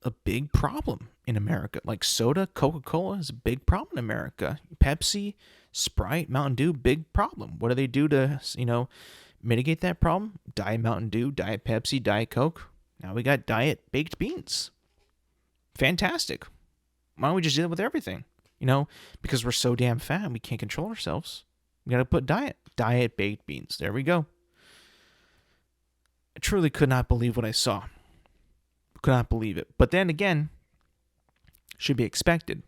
a big problem in America. Like soda, Coca-Cola is a big problem in America. Pepsi, Sprite, Mountain Dew, big problem. What do they do to, mitigate that problem? Diet Mountain Dew, Diet Pepsi, Diet Coke. Now we got Diet Baked Beans. Fantastic. Why don't we just do that with everything? Because we're so damn fat, we can't control ourselves. We got to put Diet Baked Beans. There we go. I truly could not believe what I saw. Could not believe it. But then again, should be expected.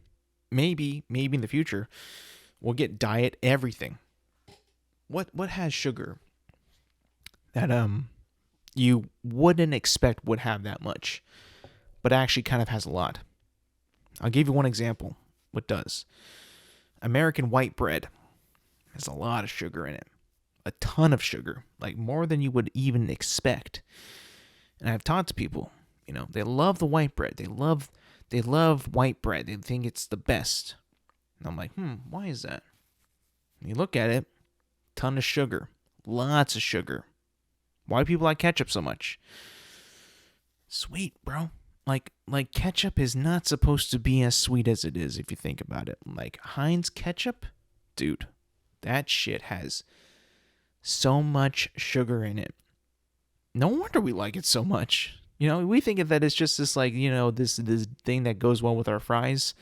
Maybe in the future, we'll get diet everything. What has sugar that you wouldn't expect would have that much, but actually kind of has a lot? I'll give you one example. What does? American white bread has a lot of sugar in it. A ton of sugar, like more than you would even expect. And I've talked to people, they love the white bread. They love white bread. They think it's the best. And I'm like, why is that? And you look at it, ton of sugar, lots of sugar. Why do people like ketchup so much? Sweet, bro. Like ketchup is not supposed to be as sweet as it is if you think about it. Like Heinz ketchup, dude, that shit has so much sugar in it. No wonder we like it so much. We think of that as just this like, this thing that goes well with our fries.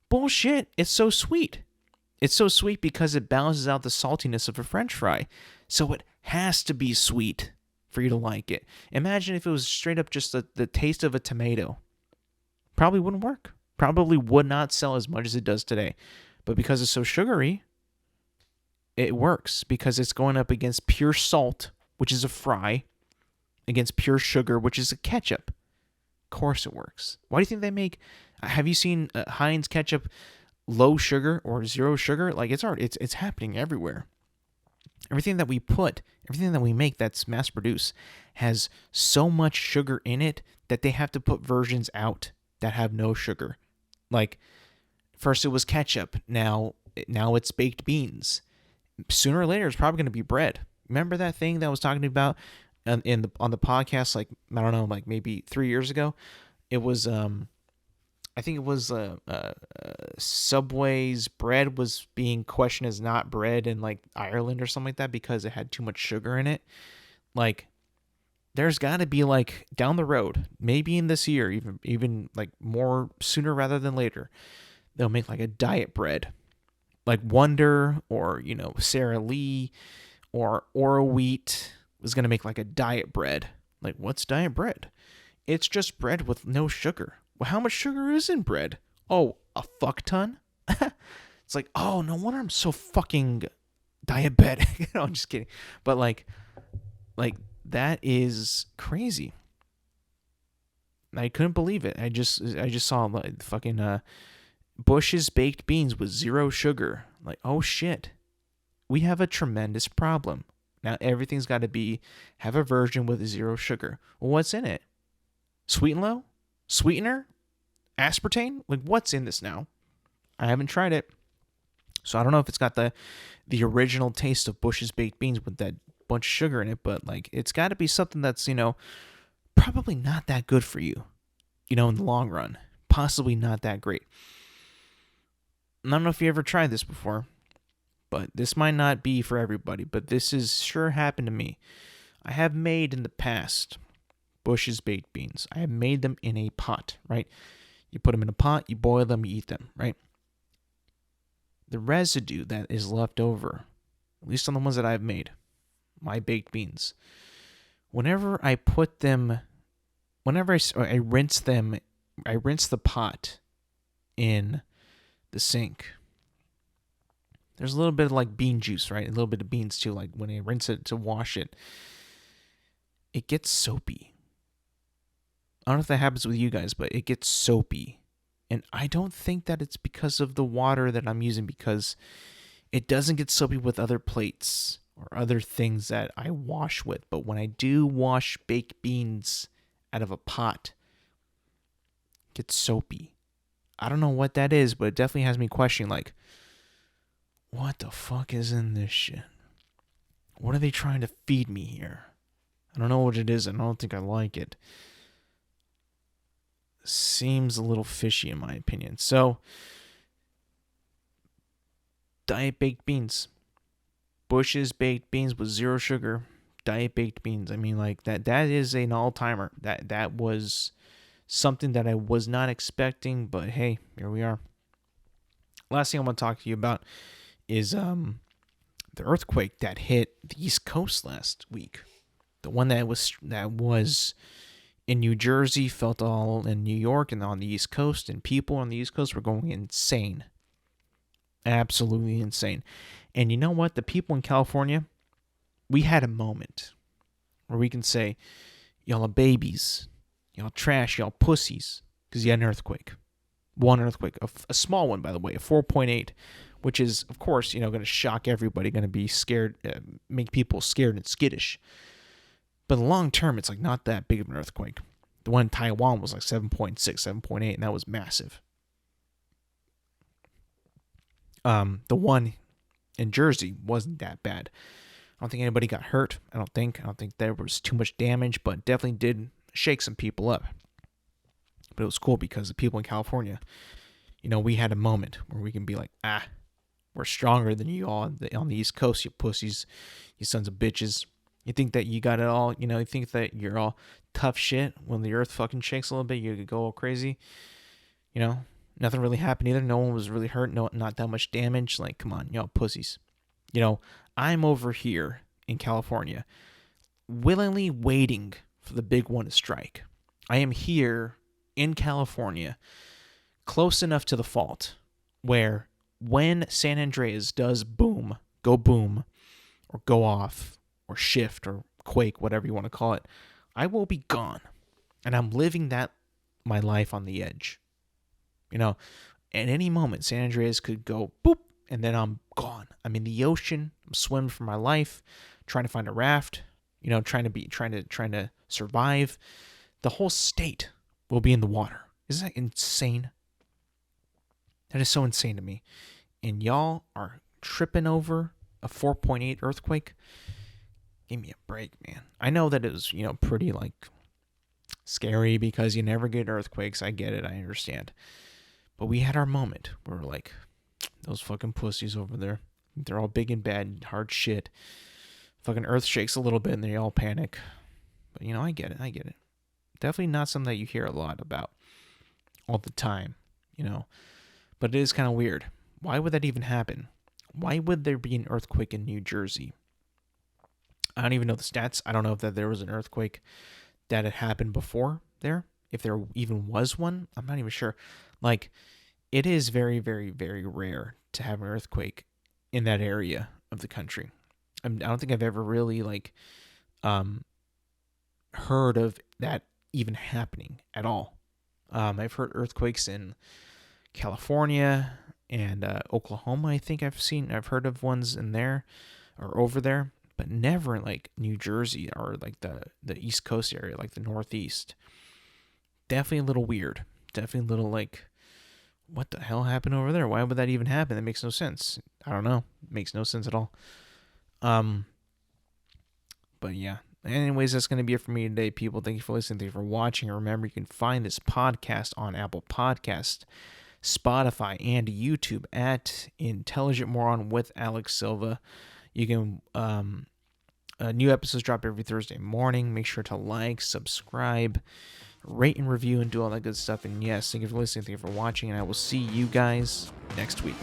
Bullshit. It's so sweet. It's so sweet because it balances out the saltiness of a French fry. So it has to be sweet for you to like it. Imagine if it was straight up just the taste of a tomato. Probably wouldn't work. Probably would not sell as much as it does today. But because it's so sugary, it works because it's going up against pure salt, which is a fry, against pure sugar, which is a ketchup. Of course it works. Why do you think they make... Have you seen Heinz ketchup low sugar or 0 sugar? Like it's happening everywhere. Everything that we make that's mass produced has so much sugar in it that they have to put versions out that have no sugar. Like first it was ketchup, now it's baked beans. sooner or later it's probably going to be bread. Remember that thing that I was talking about on the podcast, like, I don't know, like maybe 3 years ago? It was I think it was Subway's bread was being questioned as not bread in like Ireland or something like that because it had too much sugar in it. Like, there's got to be, like, down the road, maybe in this year, even like more sooner rather than later, they'll make like a diet bread, like Wonder, or Sara Lee, or Oro Wheat is gonna make like a diet bread. Like, what's diet bread? It's just bread with no sugar. Well, how much sugar is in bread? Oh, a fuck ton. It's like, oh, no wonder I'm so fucking diabetic. I'm just kidding, but like that is crazy. I couldn't believe it. I just saw like fucking Bush's baked beans with zero sugar. Like, oh shit, we have a tremendous problem. Now everything's got to have a version with zero sugar. Well, what's in it? Sweet and low? Sweetener? Aspartame? Like, what's in this now? I haven't tried it, so I don't know if it's got the original taste of Bush's baked beans with that bunch of sugar in it. But like, it's got to be something that's probably not that good for you, in the long run. Possibly not that great. I don't know if you ever tried this before, but this might not be for everybody. But this has sure happened to me. I have made in the past Bush's baked beans. I have made them in a pot, right? You put them in a pot, you boil them, you eat them, right? The residue that is left over, at least on the ones that I've made, my baked beans, whenever I put them, whenever I rinse them, I rinse the pot in the sink. There's a little bit of like bean juice, right? A little bit of beans too. Like when I rinse it to wash it, it gets soapy. I don't know if that happens with you guys, but it gets soapy. And I don't think that it's because of the water that I'm using, because it doesn't get soapy with other plates or other things that I wash with. But when I do wash baked beans out of a pot, it gets soapy. I don't know what that is, but it definitely has me questioning, like, what the fuck is in this shit? What are they trying to feed me here? I don't know what it is, and I don't think I like it. Seems a little fishy in my opinion. So, diet baked beans. Bush's baked beans with zero sugar. Diet baked beans. I mean, like, that is an all-timer. That was something that I was not expecting, but hey, here we are. Last thing I want to talk to you about is the earthquake that hit the East Coast last week. The one that was in New Jersey, felt all in New York and on the East Coast, and people on the East Coast were going insane. Absolutely insane. And you know what? The people in California, we had a moment where we can say, y'all are babies, y'all trash, y'all pussies, because you had an earthquake. One earthquake, a small one, by the way, a 4.8, which is, of course, going to shock everybody, going to be scared, make people scared and skittish. But long term, it's like not that big of an earthquake. The one in Taiwan was like 7.6, 7.8, and that was massive. The one in Jersey wasn't that bad. I don't think anybody got hurt. I don't think there was too much damage, but definitely did shake some people up. But it was cool because the people in California, we had a moment where we can be like, we're stronger than you all on the East Coast, you pussies, you sons of bitches. You think that you got it all, you think that you're all tough shit. When the earth fucking shakes a little bit, you could go all crazy. Nothing really happened either. No one was really hurt. No, not that much damage. Like, come on, y'all pussies. I'm over here in California, willingly waiting for the big one to strike. I am here in California, close enough to the fault, where when San Andreas does boom, or go off, or shift, or quake, whatever you want to call it, I will be gone. And I'm living my life on the edge. At any moment, San Andreas could go boop, and then I'm gone. I'm in the ocean. I'm swimming for my life, trying to find a raft, trying to survive. The whole state will be in the water. Isn't that insane? That is so insane to me. And y'all are tripping over a 4.8 earthquake. Give me a break, man. I know that it was, pretty like scary because you never get earthquakes. I get it. I understand. But we had our moment where we're like, those fucking pussies over there. They're all big and bad, hard shit. Fucking earth shakes a little bit and they all panic. But, I get it. I get it. Definitely not something that you hear a lot about all the time, But it is kind of weird. Why would that even happen? Why would there be an earthquake in New Jersey? I don't even know the stats. I don't know if that there was an earthquake that had happened before there. If there even was one, I'm not even sure. Like, it is very, very, very rare to have an earthquake in that area of the country. I don't think I've ever really heard of that even happening at all. I've heard earthquakes in California and Oklahoma. I've heard of ones in there or over there, but never in like New Jersey or like the East Coast area, like the Northeast. Definitely a little weird. Definitely a little like, what the hell happened over there? Why would that even happen? That makes no sense. I don't know. It makes no sense at all. But yeah. Anyways, that's going to be it for me today, people. Thank you for listening. Thank you for watching. Remember, you can find this podcast on Apple Podcast, Spotify, and YouTube at Intelligent Moron with Alex Silva. You can new episodes drop every Thursday morning. Make sure to like, subscribe, rate and review, and do all that good stuff. And yes, thank you for listening. Thank you for watching. And I will see you guys next week.